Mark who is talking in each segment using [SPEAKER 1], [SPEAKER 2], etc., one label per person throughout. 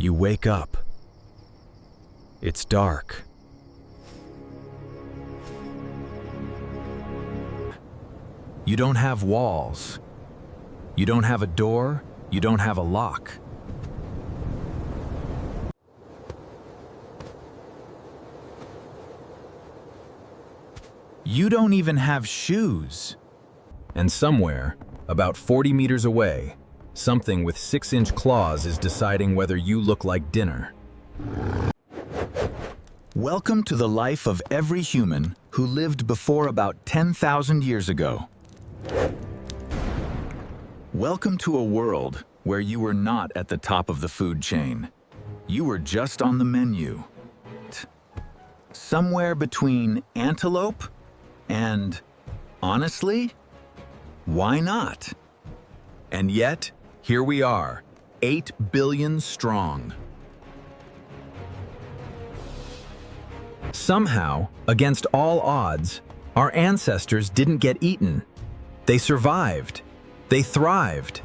[SPEAKER 1] You wake up. It's dark. You don't have walls. You don't have a door. You don't have a lock. You don't even have shoes. And somewhere, about 40 meters away, something with 6-inch claws is deciding whether you look like dinner. Welcome to the life of every human who lived before about 10,000 years ago. Welcome to a world where you were not at the top of the food chain. You were just on the menu. Somewhere between antelope and, honestly, why not? And yet, here we are, 8 billion strong. Somehow, against all odds, our ancestors didn't get eaten. They survived. They thrived.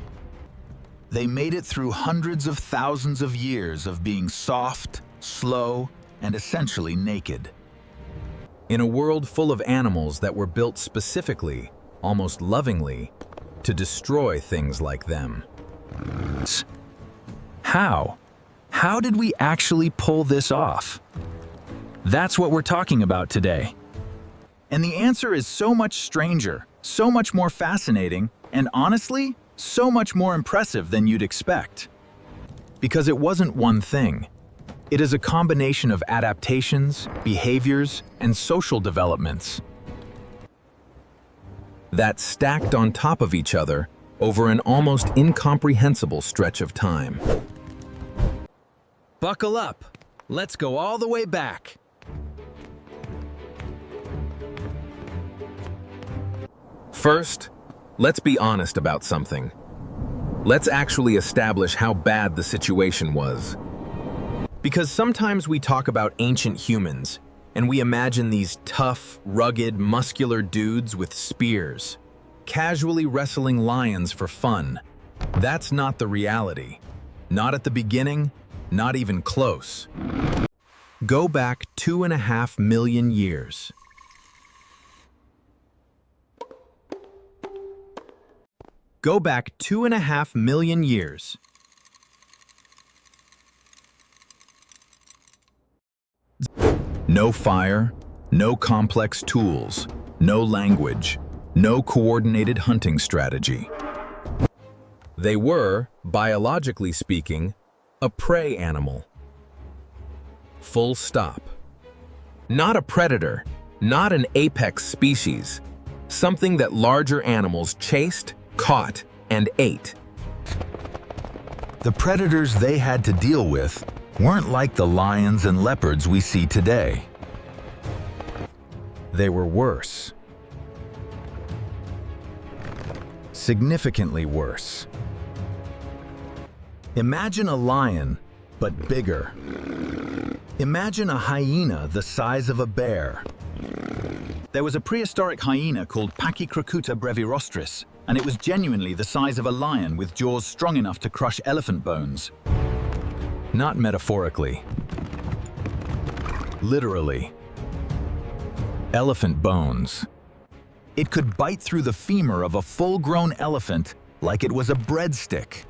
[SPEAKER 1] They made it through hundreds of thousands of years of being soft, slow, and essentially naked. In a world full of animals that were built specifically, almost lovingly, to destroy things like them. How? How did we actually pull this off? That's what we're talking about today. And the answer is so much stranger, so much more fascinating, and honestly, so much more impressive than you'd expect. Because it wasn't one thing. It is a combination of adaptations, behaviors, and social developments that stacked on top of each other over an almost incomprehensible stretch of time. Buckle up. Let's go all the way back. First, let's be honest about something. Let's actually establish how bad the situation was. Because sometimes we talk about ancient humans, and we imagine these tough, rugged, muscular dudes with spears, casually wrestling lions for fun. That's not the reality. Not at the beginning, not even close. Go back 2.5 million years. Go back 2.5 million years. No fire, no complex tools, no language, no coordinated hunting strategy. They were, biologically speaking, a prey animal. Full stop. Not a predator, not an apex species, something that larger animals chased, caught, and ate. The predators they had to deal with weren't like the lions and leopards we see today. They were worse. Significantly worse. Imagine a lion, but bigger. Imagine a hyena the size of a bear. There was a prehistoric hyena called Pachycrocuta brevirostris, and it was genuinely the size of a lion with jaws strong enough to crush elephant bones. Not metaphorically. Literally. Elephant bones. It could bite through the femur of a full-grown elephant like it was a breadstick.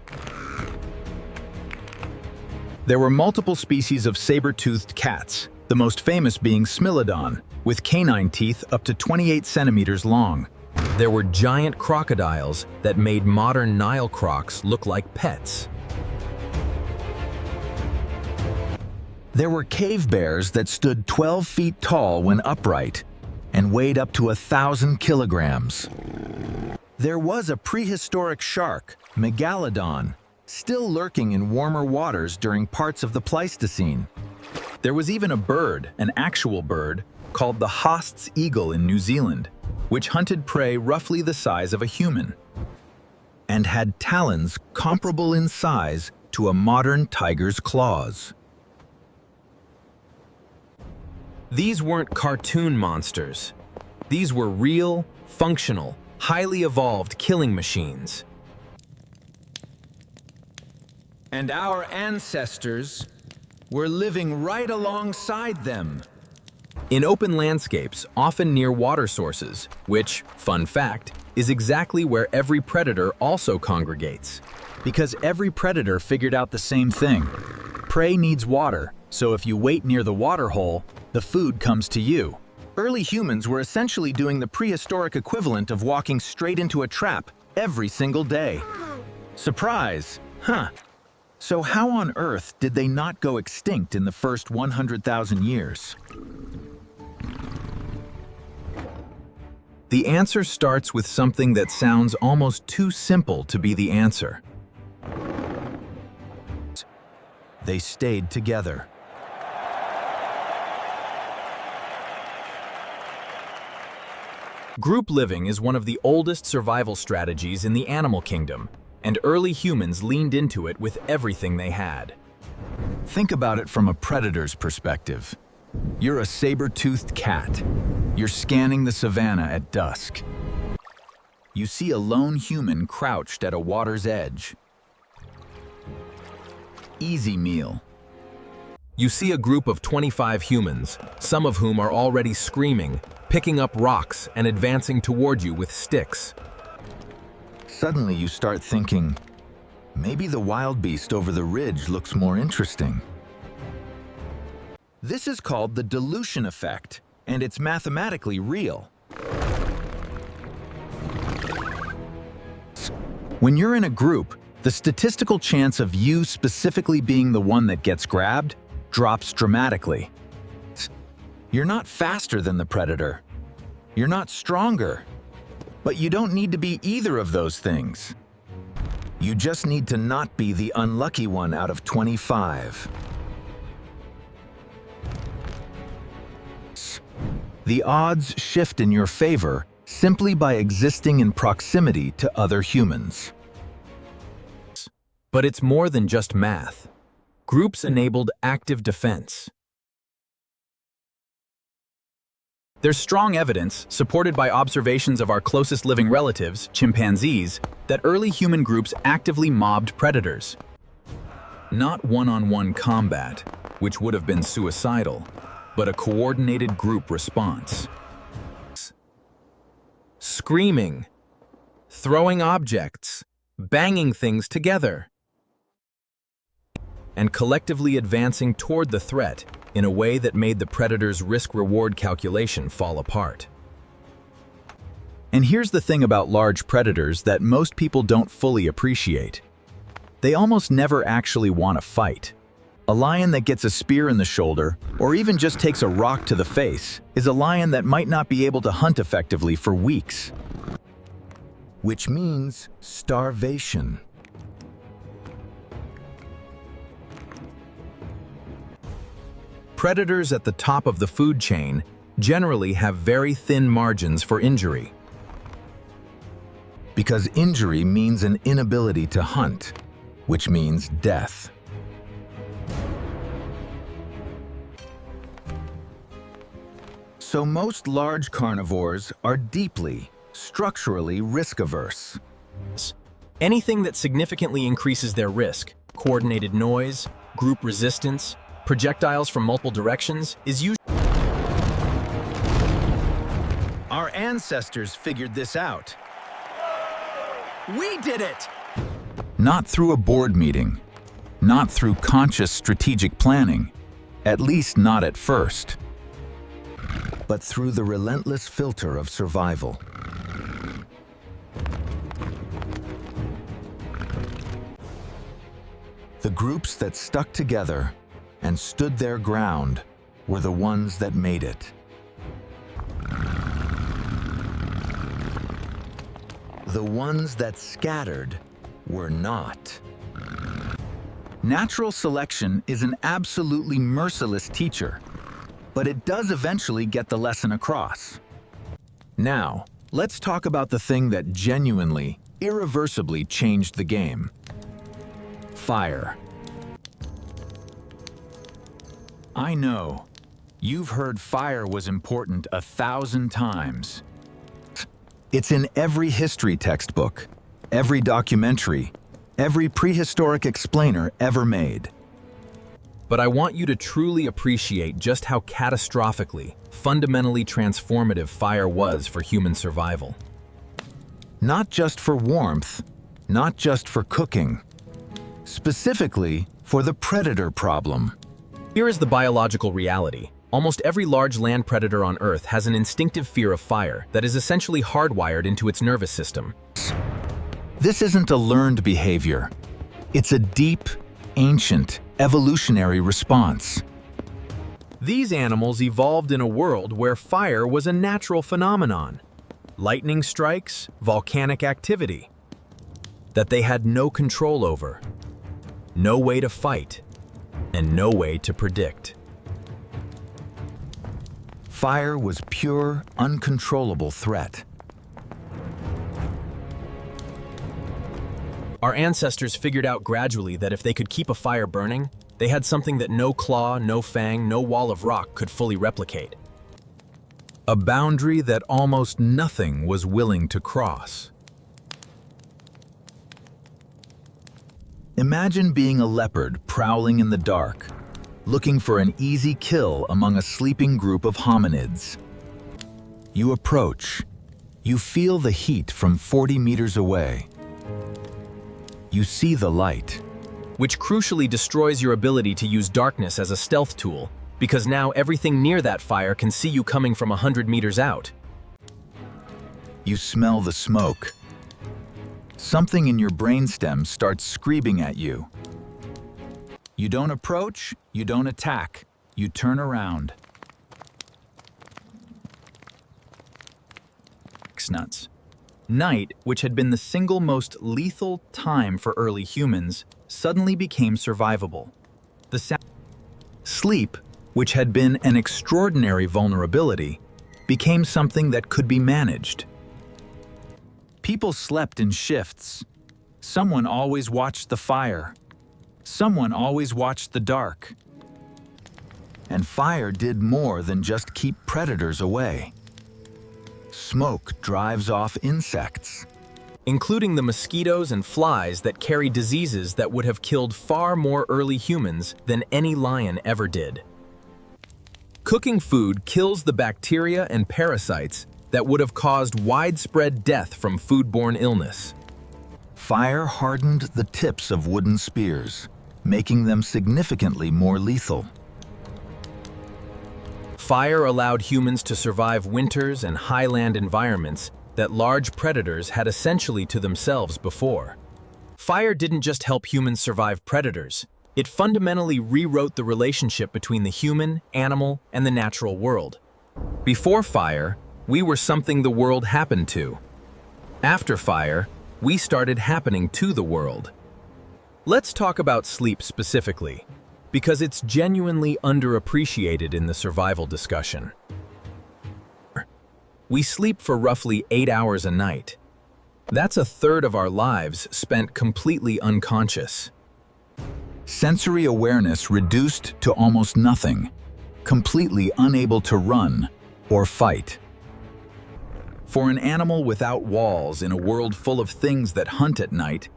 [SPEAKER 1] There were multiple species of saber-toothed cats, the most famous being Smilodon, with canine teeth up to 28 centimeters long. There were giant crocodiles that made modern Nile crocs look like pets. There were cave bears that stood 12 feet tall when upright and weighed up to 1,000 kilograms. There was a prehistoric shark, Megalodon, still lurking in warmer waters during parts of the Pleistocene. There was even a bird, an actual bird, called the Haast's eagle in New Zealand, which hunted prey roughly the size of a human, and had talons comparable in size to a modern tiger's claws. These weren't cartoon monsters. These were real, functional, highly evolved killing machines. And our ancestors were living right alongside them. In open landscapes, often near water sources, which, fun fact, is exactly where every predator also congregates. Because every predator figured out the same thing. Prey needs water, so if you wait near the water hole, the food comes to you. Early humans were essentially doing the prehistoric equivalent of walking straight into a trap every single day. Surprise, huh? So how on earth did they not go extinct in the first 100,000 years? The answer starts with something that sounds almost too simple to be the answer. They stayed together. Group living is one of the oldest survival strategies in the animal kingdom, and early humans leaned into it with everything they had. Think about it from a predator's perspective. You're a saber-toothed cat. You're scanning the savannah at dusk. You see a lone human crouched at a water's edge. Easy meal. You see a group of 25 humans, some of whom are already screaming, picking up rocks and advancing toward you with sticks. Suddenly you start thinking, maybe the wild beast over the ridge looks more interesting. This is called the dilution effect, and it's mathematically real. When you're in a group, the statistical chance of you specifically being the one that gets grabbed drops dramatically. You're not faster than the predator. You're not stronger. But you don't need to be either of those things. You just need to not be the unlucky one out of 25. The odds shift in your favor simply by existing in proximity to other humans. But it's more than just math. Groups enabled active defense. There's strong evidence, supported by observations of our closest living relatives, chimpanzees, that early human groups actively mobbed predators. Not one-on-one combat, which would have been suicidal, but a coordinated group response. Screaming, throwing objects, banging things together, and collectively advancing toward the threat in a way that made the predator's risk-reward calculation fall apart. And here's the thing about large predators that most people don't fully appreciate. They almost never actually want to fight. A lion that gets a spear in the shoulder, or even just takes a rock to the face, is a lion that might not be able to hunt effectively for weeks. Which means starvation. Predators at the top of the food chain generally have very thin margins for injury. Because injury means an inability to hunt, which means death. So most large carnivores are deeply, structurally risk-averse. Anything that significantly increases their risk, coordinated noise, group resistance, projectiles from multiple directions, is usually... Our ancestors figured this out. We did it! Not through a board meeting, not through conscious strategic planning, at least not at first, but through the relentless filter of survival. The groups that stuck together and stood their ground were the ones that made it. The ones that scattered were not. Natural selection is an absolutely merciless teacher, but it does eventually get the lesson across. Now, let's talk about the thing that genuinely, irreversibly changed the game. Fire. I know, you've heard fire was important 1,000 times. It's in every history textbook, every documentary, every prehistoric explainer ever made. But I want you to truly appreciate just how catastrophically, fundamentally transformative fire was for human survival. Not just for warmth, not just for cooking, specifically for the predator problem. Here is the biological reality. Almost every large land predator on Earth has an instinctive fear of fire that is essentially hardwired into its nervous system. This isn't a learned behavior. It's a deep, ancient, evolutionary response. These animals evolved in a world where fire was a natural phenomenon. Lightning strikes, volcanic activity that they had no control over, no way to fight, and no way to predict. Fire was pure, uncontrollable threat. Our ancestors figured out gradually that if they could keep a fire burning, they had something that no claw, no fang, no wall of rock could fully replicate. A boundary that almost nothing was willing to cross. Imagine being a leopard prowling in the dark, looking for an easy kill among a sleeping group of hominids. You approach. You feel the heat from 40 meters away. You see the light, which crucially destroys your ability to use darkness as a stealth tool, because now everything near that fire can see you coming from 100 meters out. You smell the smoke. Something in your brainstem starts screaming at you. You don't approach, you don't attack, you turn around. Nuts. Night, which had been the single most lethal time for early humans, suddenly became survivable. Sleep, which had been an extraordinary vulnerability, became something that could be managed. People slept in shifts. Someone always watched the fire. Someone always watched the dark. And fire did more than just keep predators away. Smoke drives off insects, including the mosquitoes and flies that carry diseases that would have killed far more early humans than any lion ever did. Cooking food kills the bacteria and parasites that would have caused widespread death from foodborne illness. Fire hardened the tips of wooden spears, making them significantly more lethal. Fire allowed humans to survive winters and highland environments that large predators had essentially to themselves before. Fire didn't just help humans survive predators, it fundamentally rewrote the relationship between the human, animal, and the natural world. Before fire, we were something the world happened to. After fire, we started happening to the world. Let's talk about sleep specifically, because it's genuinely underappreciated in the survival discussion. We sleep for roughly 8 hours a night. That's a third of our lives spent completely unconscious. Sensory awareness reduced to almost nothing, completely unable to run or fight. For an animal without walls in a world full of things that hunt at night,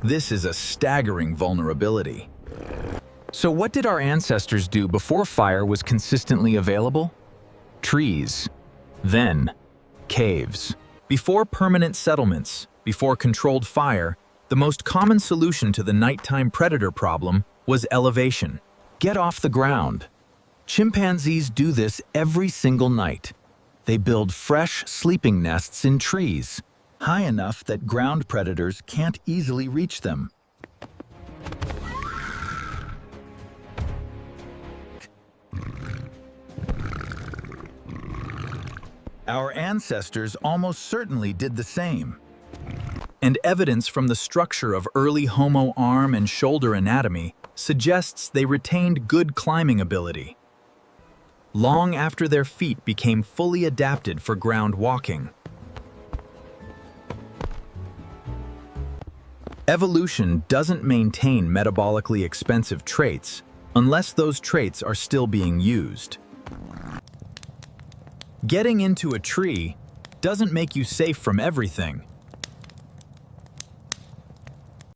[SPEAKER 1] this is a staggering vulnerability. So what did our ancestors do before fire was consistently available? Trees. Then, caves. Before permanent settlements, before controlled fire, the most common solution to the nighttime predator problem was elevation. Get off the ground. Chimpanzees do this every single night. They build fresh sleeping nests in trees, high enough that ground predators can't easily reach them. Our ancestors almost certainly did the same. And evidence from the structure of early Homo arm and shoulder anatomy suggests they retained good climbing ability, long after their feet became fully adapted for ground walking. Evolution doesn't maintain metabolically expensive traits unless those traits are still being used. Getting into a tree doesn't make you safe from everything,